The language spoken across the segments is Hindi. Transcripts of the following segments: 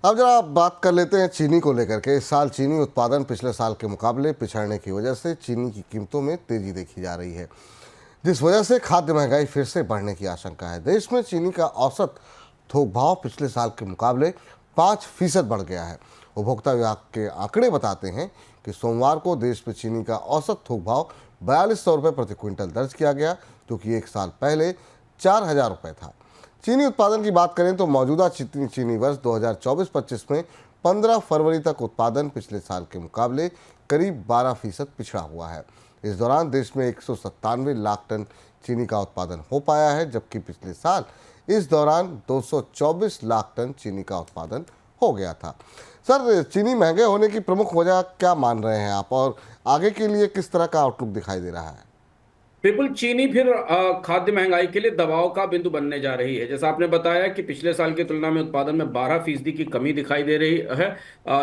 अब जरा बात कर लेते हैं चीनी को लेकर के। इस साल चीनी उत्पादन पिछले साल के मुकाबले पिछड़ने की वजह से चीनी की कीमतों में तेजी देखी जा रही है, जिस वजह से खाद्य महंगाई फिर से बढ़ने की आशंका है। देश में चीनी का औसत थोक भाव पिछले साल के मुकाबले 5% बढ़ गया है। उपभोक्ता विभाग के आंकड़े बताते हैं कि सोमवार को देश में चीनी का औसत थोक भाव 4200 रुपये प्रति क्विंटल दर्ज किया गया, जो कि एक साल पहले 4000 रुपये था। चीनी उत्पादन की बात करें तो मौजूदा चीनी वर्ष 2024-25 में 15 फरवरी तक उत्पादन पिछले साल के मुकाबले करीब 12% पिछड़ा हुआ है। इस दौरान देश में 197 लाख टन चीनी का उत्पादन हो पाया है, जबकि पिछले साल इस दौरान 224 लाख टन चीनी का उत्पादन हो गया था। सर, चीनी महंगे होने की प्रमुख वजह क्या मान रहे हैं आप, और आगे के लिए किस तरह का आउटलुक दिखाई दे रहा है? बिल्कुल, चीनी फिर खाद्य महंगाई के लिए दबाव का बिंदु बनने जा रही है। जैसा आपने बताया कि पिछले साल की तुलना में उत्पादन में 12% की कमी दिखाई दे रही है।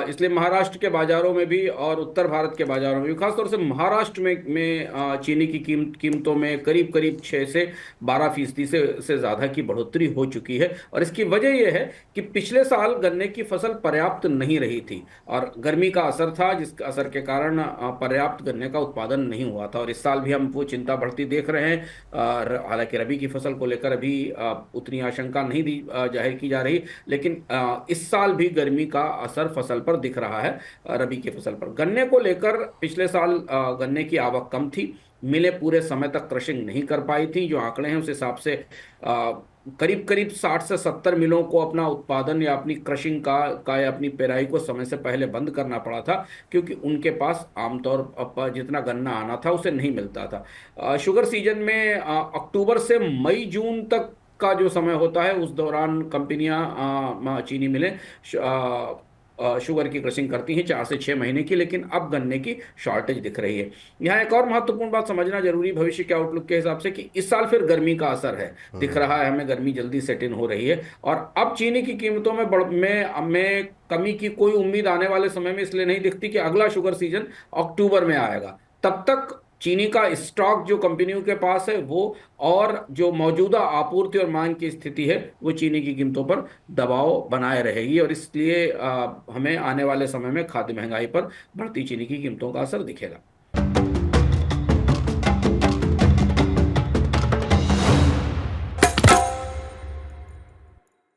इसलिए महाराष्ट्र के बाजारों में भी और उत्तर भारत के बाजारों में भी, खासतौर से महाराष्ट्र में चीनी की कीमतों में करीब करीब 6 से 12% से ज़्यादा की बढ़ोतरी हो चुकी है। और इसकी वजह यह है कि पिछले साल गन्ने की फसल पर्याप्त नहीं रही थी और गर्मी का असर था, जिस असर के कारण पर्याप्त गन्ने का उत्पादन नहीं हुआ था। और इस साल भी हम वो चिंता बढ़ती देख रहे हैं। हालांकि रबी की फसल को लेकर अभी उतनी आशंका नहीं दी जाहिर की जा रही, लेकिन इस साल भी गर्मी का असर फसल पर दिख रहा है। रबी की फसल पर गन्ने को लेकर पिछले साल गन्ने की आवक कम थी। मिलें पूरे समय तक क्रशिंग नहीं कर पाई थी। जो आंकड़े हैं उस हिसाब से करीब करीब 60 से 70 मिलों को अपना उत्पादन या अपनी क्रशिंग का या अपनी पेराई को समय से पहले बंद करना पड़ा था, क्योंकि उनके पास आमतौर पर जितना गन्ना आना था उसे नहीं मिलता था। शुगर सीजन में अक्टूबर से मई जून तक का जो समय होता है, उस दौरान कंपनियां चीनी मिलें शुगर की क्रशिंग करती हैं 4 से 6 महीने की। लेकिन अब गन्ने की शॉर्टेज दिख रही है। यहाँ एक और महत्वपूर्ण बात समझना जरूरी भविष्य के आउटलुक के हिसाब से, कि इस साल फिर गर्मी का असर है, दिख रहा है हमें। गर्मी जल्दी सेट इन हो रही है और अब चीनी की कीमतों में कमी की कोई उम्मीद आने वाले समय में इसलिए नहीं दिखती कि अगला शुगर सीजन अक्टूबर में आएगा। तब तक चीनी का स्टॉक जो कंपनियों के पास है वो, और जो मौजूदा आपूर्ति और मांग की स्थिति है, वो चीनी की कीमतों पर दबाव बनाए रहेगी। और इसलिए हमें आने वाले समय में खाद्य महंगाई पर बढ़ती चीनी की कीमतों का असर दिखेगा।